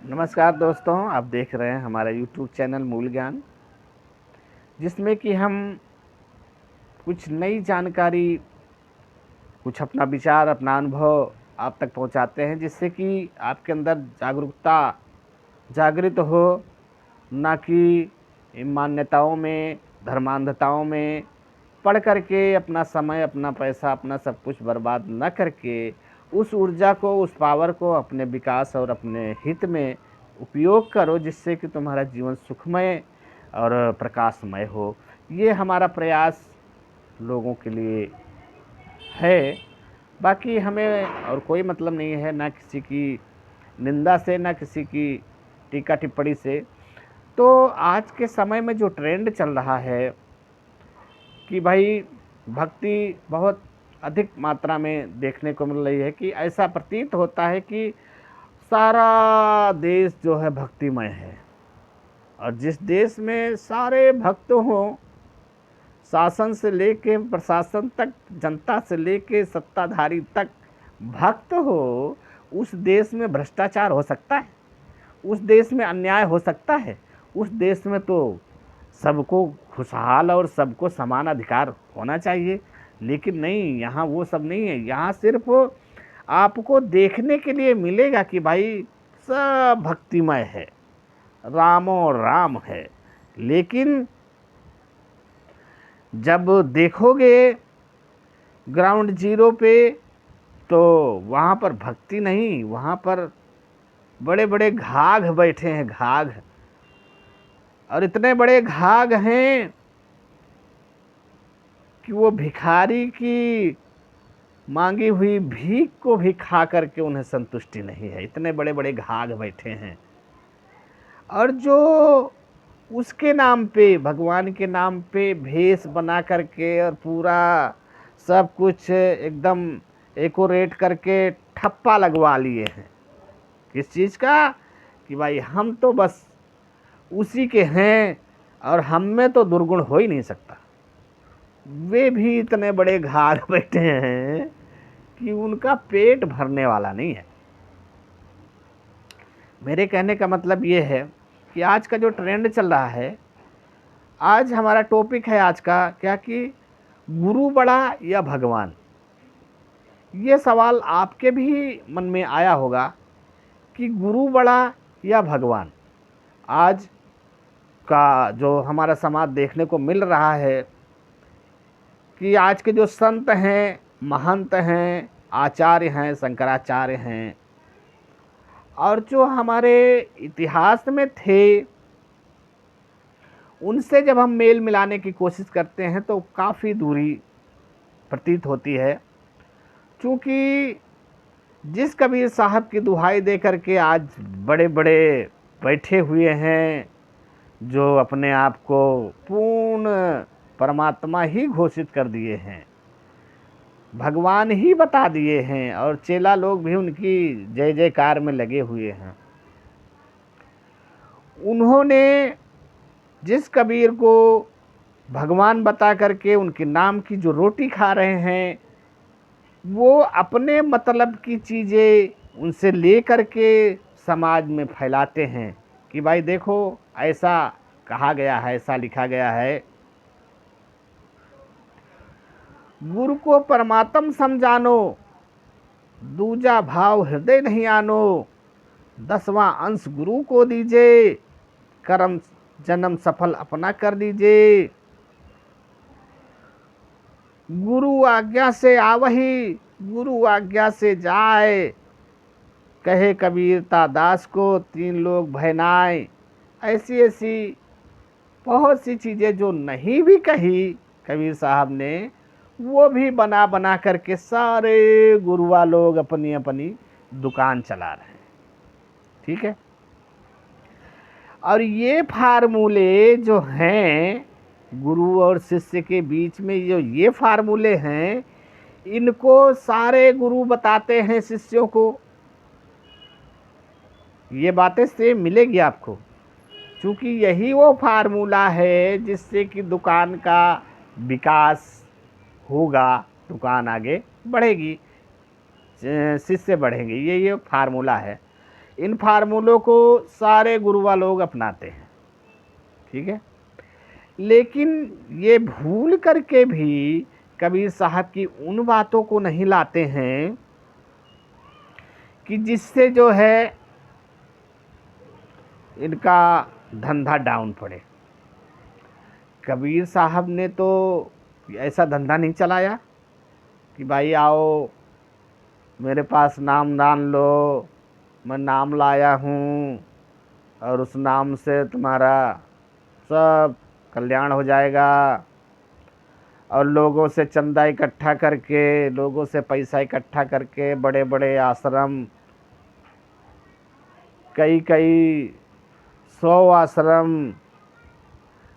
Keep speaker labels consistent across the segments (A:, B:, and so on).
A: नमस्कार दोस्तों, आप देख रहे हैं हमारा यूट्यूब चैनल मूल ज्ञान, जिसमें कि हम कुछ नई जानकारी, कुछ अपना विचार, अपना अनुभव आप तक पहुंचाते हैं, जिससे कि आपके अंदर जागरूकता जागृत हो, ना कि इन मान्यताओं में, धर्मांधताओं में पढ़ करके अपना समय, अपना पैसा, अपना सब कुछ बर्बाद न करके उस ऊर्जा को, उस पावर को अपने विकास और अपने हित में उपयोग करो, जिससे कि तुम्हारा जीवन सुखमय और प्रकाशमय हो। ये हमारा प्रयास लोगों के लिए है। बाकी हमें और कोई मतलब नहीं है, ना किसी की निंदा से, ना किसी की टीका टिप्पणी से। तो आज के समय में जो ट्रेंड चल रहा है कि भाई भक्ति बहुत अधिक मात्रा में देखने को मिल रही है, कि ऐसा प्रतीत होता है कि सारा देश जो है भक्तिमय है। और जिस देश में सारे भक्त हों, शासन से लेके प्रशासन तक, जनता से लेके सत्ताधारी तक भक्त हो, उस देश में भ्रष्टाचार हो सकता है, उस देश में अन्याय हो सकता है, उस देश में तो सबको खुशहाल और सबको समान अधिकार होना चाहिए। लेकिन नहीं, यहाँ वो सब नहीं है। यहाँ सिर्फ आपको देखने के लिए मिलेगा कि भाई सब भक्तिमय है, रामो राम है। लेकिन जब देखोगे ग्राउंड जीरो पे, तो वहाँ पर भक्ति नहीं, वहाँ पर बड़े बड़े घाघ बैठे हैं, घाघ। और इतने बड़े घाघ हैं कि वो भिखारी की मांगी हुई भीख को भी खा करके उन्हें संतुष्टि नहीं है। इतने बड़े बड़े घाघ बैठे हैं। और जो उसके नाम पे, भगवान के नाम पे भेष बना करके और पूरा सब कुछ एकदम एकोरेट करके ठप्पा लगवा लिए हैं। किस चीज़ का? कि भाई हम तो बस उसी के हैं और हम में तो दुर्गुण हो ही नहीं सकता। वे भी इतने बड़े घाघ बैठे हैं कि उनका पेट भरने वाला नहीं है। मेरे कहने का मतलब ये है कि आज का जो ट्रेंड चल रहा है, आज हमारा टॉपिक है आज का क्या, कि गुरु बड़ा या भगवान। ये सवाल आपके भी मन में आया होगा कि गुरु बड़ा या भगवान। आज का जो हमारा समाज देखने को मिल रहा है कि आज के जो संत हैं, महंत हैं, आचार्य हैं, शंकराचार्य हैं, और जो हमारे इतिहास में थे, उनसे जब हम मेल मिलाने की कोशिश करते हैं तो काफ़ी दूरी प्रतीत होती है। क्योंकि जिस कबीर साहब की दुहाई दे करके आज बड़े बड़े बैठे हुए हैं, जो अपने आप को पूर्ण परमात्मा ही घोषित कर दिए हैं, भगवान ही बता दिए हैं, और चेला लोग भी उनकी जय जयकार में लगे हुए हैं, उन्होंने जिस कबीर को भगवान बता करके उनके नाम की जो रोटी खा रहे हैं, वो अपने मतलब की चीज़ें उनसे ले करके समाज में फैलाते हैं कि भाई देखो, ऐसा कहा गया है, ऐसा लिखा गया है। गुरु को परमात्म समझानो, दूजा भाव हृदय नहीं आनो, 10वां अंश गुरु को दीजिए, कर्म जन्म सफल अपना कर दीजिए। गुरु आज्ञा से आवही, गुरु आज्ञा से जाए, कहे कबीरता दास को 3 लोग भयनाए। ऐसी ऐसी बहुत सी चीज़ें जो नहीं भी कही कबीर साहब ने, वो भी बना बना करके सारे गुरुआ लोग अपनी अपनी दुकान चला रहे हैं। ठीक है। और ये फार्मूले जो हैं गुरु और शिष्य के बीच में, जो ये फार्मूले हैं, इनको सारे गुरु बताते हैं शिष्यों को। ये बातें सेम मिलेगी आपको, क्योंकि यही वो फार्मूला है जिससे कि दुकान का विकास होगा, दुकान आगे बढ़ेगी, शिष्य बढ़ेंगे। ये फार्मूला है। इन फार्मूलों को सारे गुरुआ लोग अपनाते हैं, ठीक है। लेकिन ये भूल करके भी कबीर साहब की उन बातों को नहीं लाते हैं कि जिससे जो है इनका धंधा डाउन पड़े। कबीर साहब ने तो ऐसा धंधा नहीं चलाया कि भाई आओ मेरे पास नाम दान लो, मैं नाम लाया हूँ और उस नाम से तुम्हारा सब कल्याण हो जाएगा, और लोगों से चंदा इकट्ठा करके, लोगों से पैसा इकट्ठा करके बड़े बड़े आश्रम, कई कई 100 आश्रम,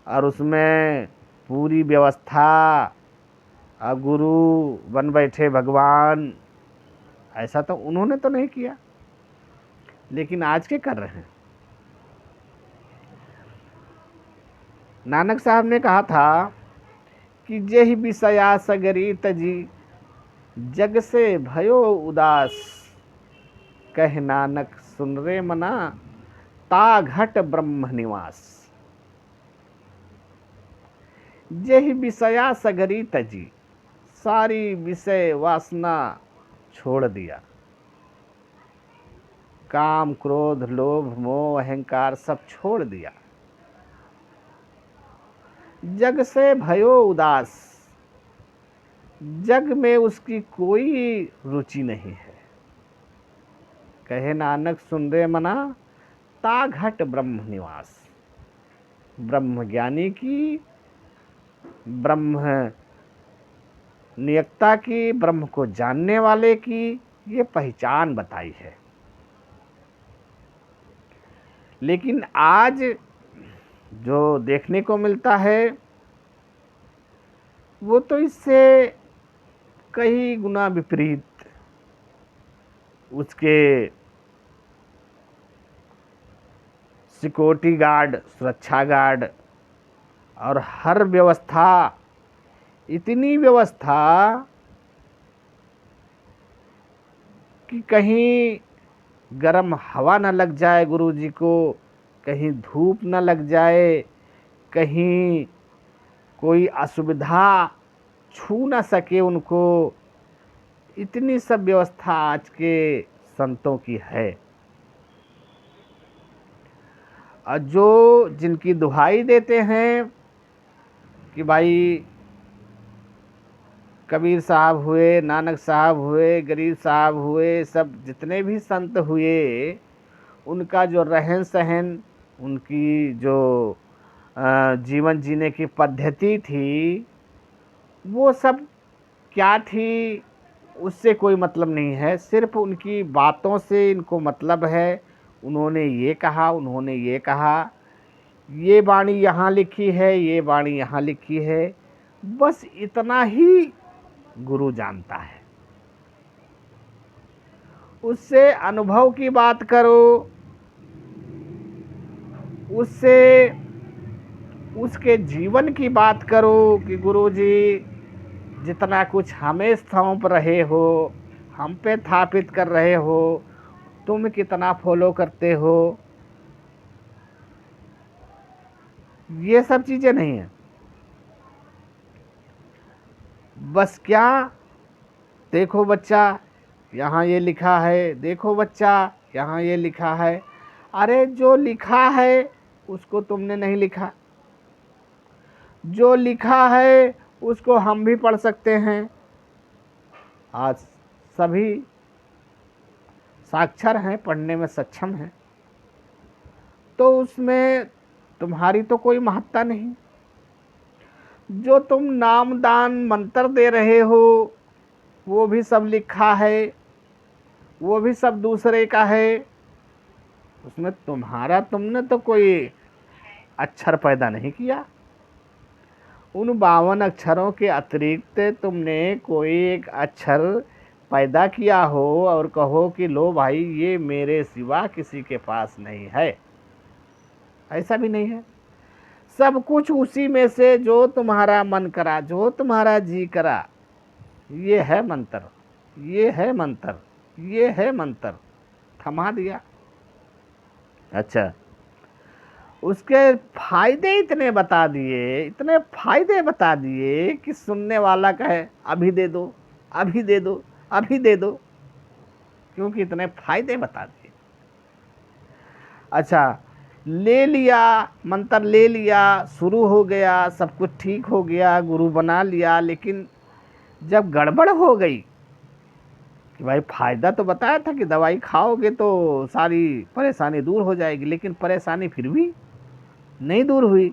A: और उसमें पूरी व्यवस्था, गुरु बन बैठे भगवान, ऐसा तो उन्होंने तो नहीं किया। लेकिन आज के कर रहे हैं। नानक साहब ने कहा था कि जेहि विषया सगरी तजी, जग से भयो उदास, कह नानक सुन रे मना, ता घट ब्रह्म निवास। जेहि विषया सगरी तजी, सारी विषय वासना छोड़ दिया, काम क्रोध लोभ मोह अहंकार सब छोड़ दिया। जग से भयो उदास, जग में उसकी कोई रुचि नहीं है। कहे नानक सुन रे मना, ता घट ब्रह्म निवास। ब्रह्म ज्ञानी की, ब्रह्म नियक्ता की, ब्रह्म को जानने वाले की ये पहचान बताई है। लेकिन आज जो देखने को मिलता है वो तो इससे कई गुना विपरीत। उसके सिक्योरिटी गार्ड, सुरक्षा गार्ड और हर व्यवस्था, इतनी व्यवस्था कि कहीं गर्म हवा न लग जाए गुरुजी को, कहीं धूप न लग जाए, कहीं कोई असुविधा छू न सके उनको, इतनी सब व्यवस्था आज के संतों की है। और जो जिनकी दुहाई देते हैं कि भाई कबीर साहब हुए, नानक साहब हुए, गरीब साहब हुए, सब जितने भी संत हुए, उनका जो रहन सहन, उनकी जो जीवन जीने की पद्धति थी, वो सब क्या थी उससे कोई मतलब नहीं है। सिर्फ उनकी बातों से इनको मतलब है। उन्होंने ये कहा, उन्होंने ये कहा, ये वाणी यहाँ लिखी है, ये वाणी यहाँ लिखी है, बस इतना ही गुरु जानता है। उससे अनुभव की बात करो, उससे उसके जीवन की बात करो कि गुरुजी जितना कुछ हमें सौंप रहे हो, हम पे स्थापित कर रहे हो, तुम कितना फॉलो करते हो, ये सब चीज़ें नहीं है। बस क्या, देखो बच्चा यहाँ ये लिखा है, देखो बच्चा यहाँ ये लिखा है। अरे जो लिखा है उसको तुमने नहीं लिखा, जो लिखा है उसको हम भी पढ़ सकते हैं। आज सभी साक्षर हैं, पढ़ने में सक्षम हैं, तो उसमें तुम्हारी तो कोई महत्ता नहीं। जो तुम नाम दान मंत्र दे रहे हो वो भी सब लिखा है, वो भी सब दूसरे का है, उसमें तुमने तो कोई अक्षर पैदा नहीं किया। उन 52 अक्षरों के अतिरिक्त तुमने कोई एक अक्षर पैदा किया हो और कहो कि लो भाई ये मेरे सिवा किसी के पास नहीं है, ऐसा भी नहीं है। सब कुछ उसी में से जो तुम्हारा मन करा, जो तुम्हारा जी करा, ये है मंत्र, ये है मंत्र, ये है मंत्र, थमा दिया। अच्छा, उसके फायदे इतने बता दिए, इतने फायदे बता दिए कि सुनने वाला कहे अभी दे दो, अभी दे दो, अभी दे दो, क्योंकि इतने फायदे बता दिए। अच्छा, ले लिया, मंत्र ले लिया, शुरू हो गया, सब कुछ ठीक हो गया, गुरु बना लिया, लेकिन जब गड़बड़ हो गई कि भाई फायदा तो बताया था कि दवाई खाओगे तो सारी परेशानी दूर हो जाएगी, लेकिन परेशानी फिर भी नहीं दूर हुई।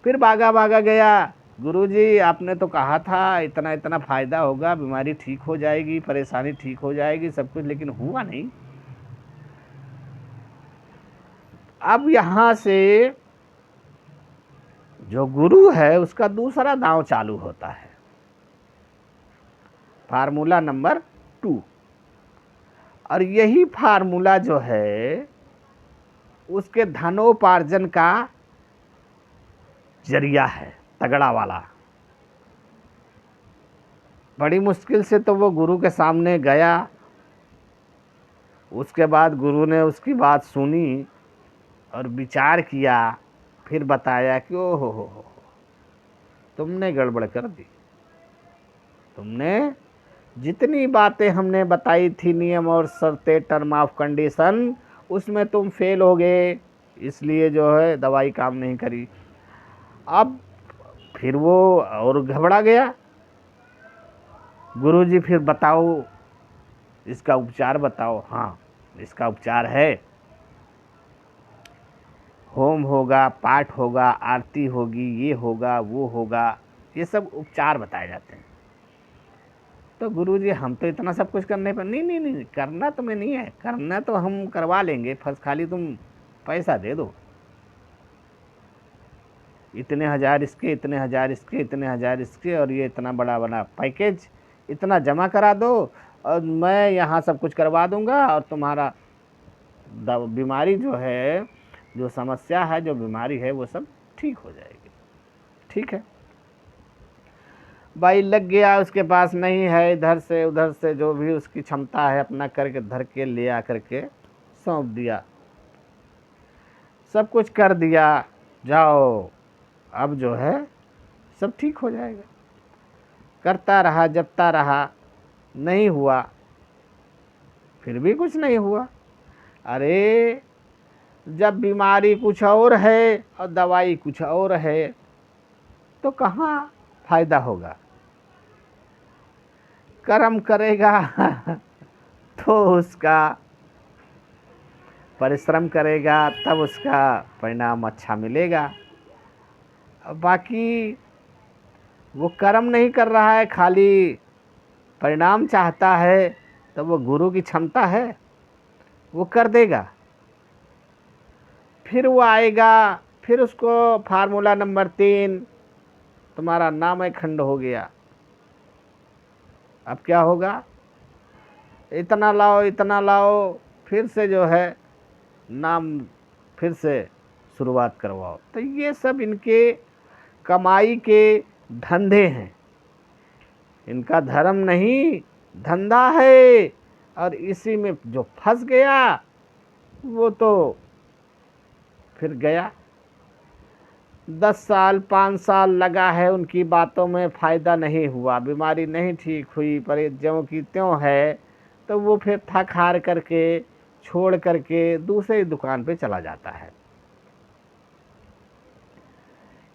A: फिर भागा भागा गया, गुरुजी आपने तो कहा था इतना इतना फायदा होगा, बीमारी ठीक हो जाएगी, परेशानी ठीक हो जाएगी, सब कुछ, लेकिन हुआ नहीं। अब यहाँ से जो गुरु है उसका दूसरा दांव चालू होता है, फार्मूला नंबर 2। और यही फार्मूला जो है उसके धनोपार्जन का जरिया है, तगड़ा वाला। बड़ी मुश्किल से तो वो गुरु के सामने गया, उसके बाद गुरु ने उसकी बात सुनी और विचार किया, फिर बताया कि ओ हो, तुमने गड़बड़ कर दी। तुमने जितनी बातें हमने बताई थी, नियम और शर्तें, टर्म ऑफ कंडीशन, उसमें तुम फेल हो गए, इसलिए जो है दवाई काम नहीं करी। अब फिर वो और घबरा गया, गुरुजी फिर बताओ इसका उपचार बताओ। हाँ, इसका उपचार है, होम होगा, पाठ होगा, आरती होगी, ये होगा, वो होगा, ये सब उपचार बताए जाते हैं। तो गुरुजी हम तो इतना सब कुछ करने पर, नहीं नहीं नहीं, करना तुम्हें नहीं है, करना तो हम करवा लेंगे, फर्स्ट खाली तुम पैसा दे दो, इतने हजार इसके, इतने हजार इसके, इतने हजार इसके, और ये इतना बड़ा बड़ा पैकेज, इतना जमा करा दो और मैं यहाँ सब कुछ करवा दूंगा, और तुम्हारा बीमारी जो है, जो समस्या है, जो बीमारी है, वो सब ठीक हो जाएगी। ठीक है भाई, लग गया, उसके पास नहीं है, इधर से उधर से जो भी उसकी क्षमता है अपना करके धर के ले आ करके सौंप दिया, सब कुछ कर दिया, जाओ अब जो है सब ठीक हो जाएगा। करता रहा, जपता रहा, नहीं हुआ, फिर भी कुछ नहीं हुआ। अरे जब बीमारी कुछ और है और दवाई कुछ और है तो कहाँ फायदा होगा। कर्म करेगा तो उसका परिश्रम करेगा, तब उसका परिणाम अच्छा मिलेगा। बाकी वो कर्म नहीं कर रहा है, खाली परिणाम चाहता है, तो वो गुरु की क्षमता है, वो कर देगा। फिर वो आएगा, फिर उसको फार्मूला नंबर 3, तुम्हारा नाम खंड हो गया। अब क्या होगा, इतना लाओ, इतना लाओ, फिर से जो है नाम फिर से शुरुआत करवाओ। तो ये सब इनके कमाई के धंधे हैं, इनका धर्म नहीं, धंधा है। और इसी में जो फंस गया वो तो फिर गया। 10 साल 5 साल लगा है उनकी बातों में, फ़ायदा नहीं हुआ, बीमारी नहीं ठीक हुई, पर ज्यों की त्यों है, तो वो फिर थक हार करके छोड़ करके दूसरी दुकान पे चला जाता है।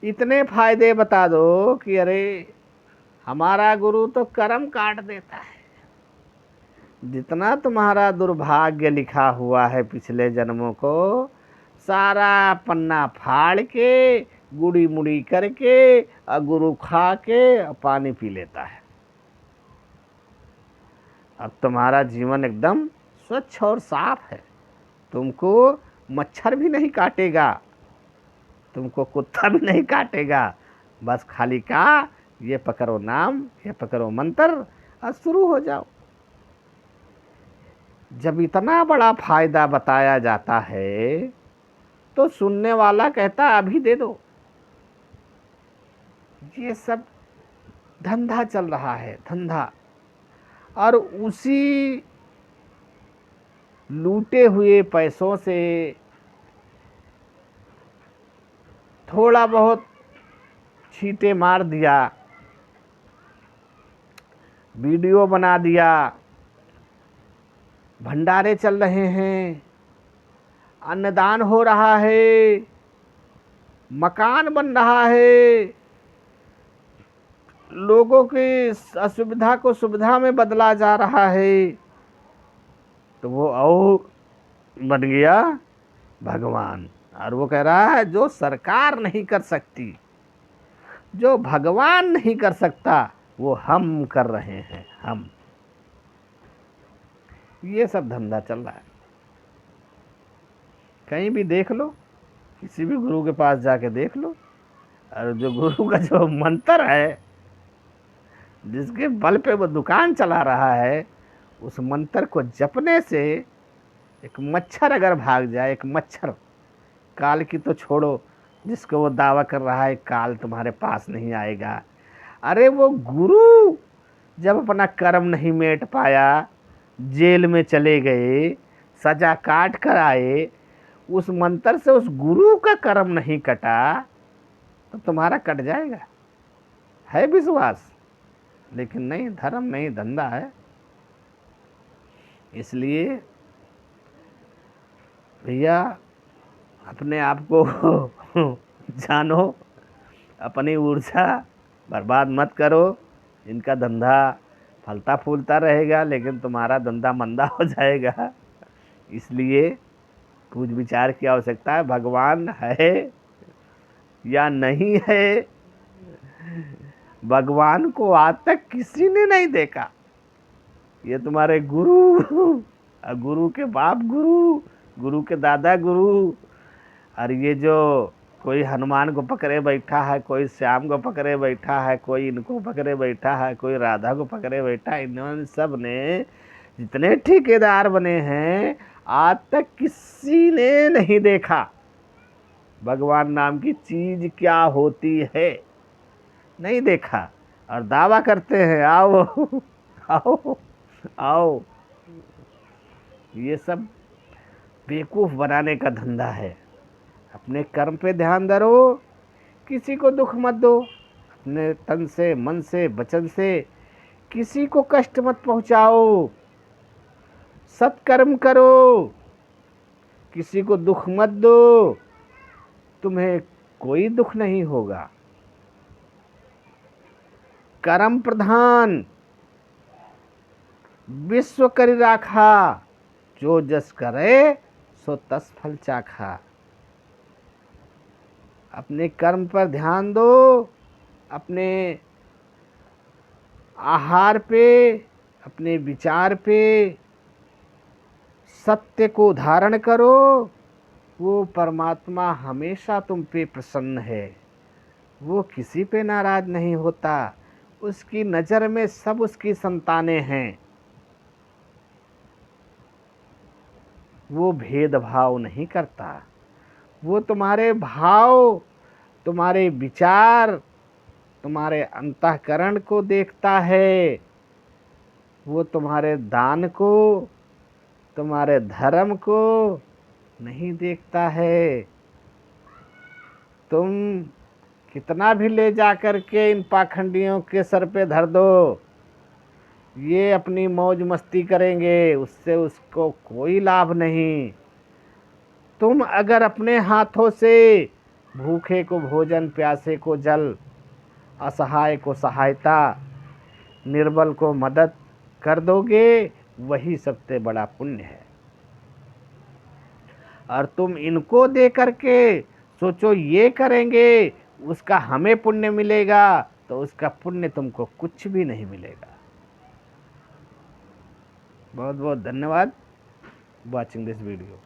A: इतने फायदे बता दो कि अरे हमारा गुरु तो कर्म काट देता है, जितना तुम्हारा दुर्भाग्य लिखा हुआ है पिछले जन्मों को, सारा पन्ना फाड़ के गुड़ी मुड़ी करके और गुरु खा के पानी पी लेता है। अब तुम्हारा जीवन एकदम स्वच्छ और साफ है, तुमको मच्छर भी नहीं काटेगा, तुमको कुत्ता भी नहीं काटेगा, बस खाली का ये पकड़ो नाम, ये पकड़ो मंत्र और शुरू हो जाओ। जब इतना बड़ा फायदा बताया जाता है तो सुनने वाला कहता अभी दे दो। ये सब धंधा चल रहा है, धंधा। और उसी लूटे हुए पैसों से थोड़ा बहुत छींटे मार दिया, वीडियो बना दिया, भंडारे चल रहे हैं, अन्नदान हो रहा है, मकान बन रहा है, लोगों की असुविधा को सुविधा में बदला जा रहा है, तो वो और बन गया भगवान। और वो कह रहा है जो सरकार नहीं कर सकती, जो भगवान नहीं कर सकता, वो हम कर रहे हैं। हम, ये सब धंधा चल रहा है। कहीं भी देख लो, किसी भी गुरु के पास जाके देख लो, और जो गुरु का जो मंत्र है, जिसके बल पे वो दुकान चला रहा है, उस मंत्र को जपने से एक मच्छर अगर भाग जाए, एक मच्छर, काल की तो छोड़ो, जिसको वो दावा कर रहा है काल तुम्हारे पास नहीं आएगा। अरे वो गुरु जब अपना कर्म नहीं मेट पाया, जेल में चले गए, सजा काट कर आए, उस मंत्र से उस गुरु का कर्म नहीं कटा, तो तुम्हारा कट जाएगा। है विश्वास, लेकिन नहीं, धर्म नहीं, धंधा है। इसलिए भैया अपने आप को जानो, अपनी ऊर्जा बर्बाद मत करो। इनका धंधा फलता फूलता रहेगा, लेकिन तुम्हारा धंधा मंदा हो जाएगा। इसलिए पूछ विचार की आवश्यकता है। भगवान है या नहीं है, भगवान को आज तक किसी ने नहीं देखा। ये तुम्हारे गुरु, गुरु के बाप गुरु, गुरु के दादा गुरु, और ये जो कोई हनुमान को पकड़े बैठा है, कोई श्याम को पकड़े बैठा है, कोई इनको पकड़े बैठा है, कोई राधा को पकड़े बैठा है, इन्होंने सब ने जितने ठेकेदार बने हैं, आज तक किसी ने नहीं देखा भगवान नाम की चीज क्या होती है। नहीं देखा, और दावा करते हैं आओ आओ आओ। ये सब बेवकूफ़ बनाने का धंधा है। अपने कर्म पे ध्यान दो, किसी को दुख मत दो, अपने तन से, मन से, वचन से किसी को कष्ट मत पहुंचाओ, सत्कर्म करो, किसी को दुख मत दो, तुम्हें कोई दुख नहीं होगा। कर्म प्रधान विश्व करि राखा, जो जस करे सो तस फल चाखा। अपने कर्म पर ध्यान दो, अपने आहार पे, अपने विचार पे सत्य को धारण करो। वो परमात्मा हमेशा तुम पे प्रसन्न है, वो किसी पे नाराज नहीं होता। उसकी नज़र में सब उसकी संतानें हैं। वो भेदभाव नहीं करता। वो तुम्हारे भाव, तुम्हारे विचार, तुम्हारे अंतःकरण को देखता है। वो तुम्हारे दान को, तुम्हारे धर्म को नहीं देखता है। तुम कितना भी ले जा कर के इन पाखंडियों के सर पे धर दो, ये अपनी मौज मस्ती करेंगे, उससे उसको कोई लाभ नहीं। तुम अगर अपने हाथों से भूखे को भोजन, प्यासे को जल, असहाय को सहायता, निर्बल को मदद कर दोगे, वही सबसे बड़ा पुण्य है। और तुम इनको दे करके सोचो ये करेंगे उसका हमें पुण्य मिलेगा, तो उसका पुण्य तुमको कुछ भी नहीं मिलेगा। बहुत बहुत धन्यवाद वॉचिंग दिस वीडियो।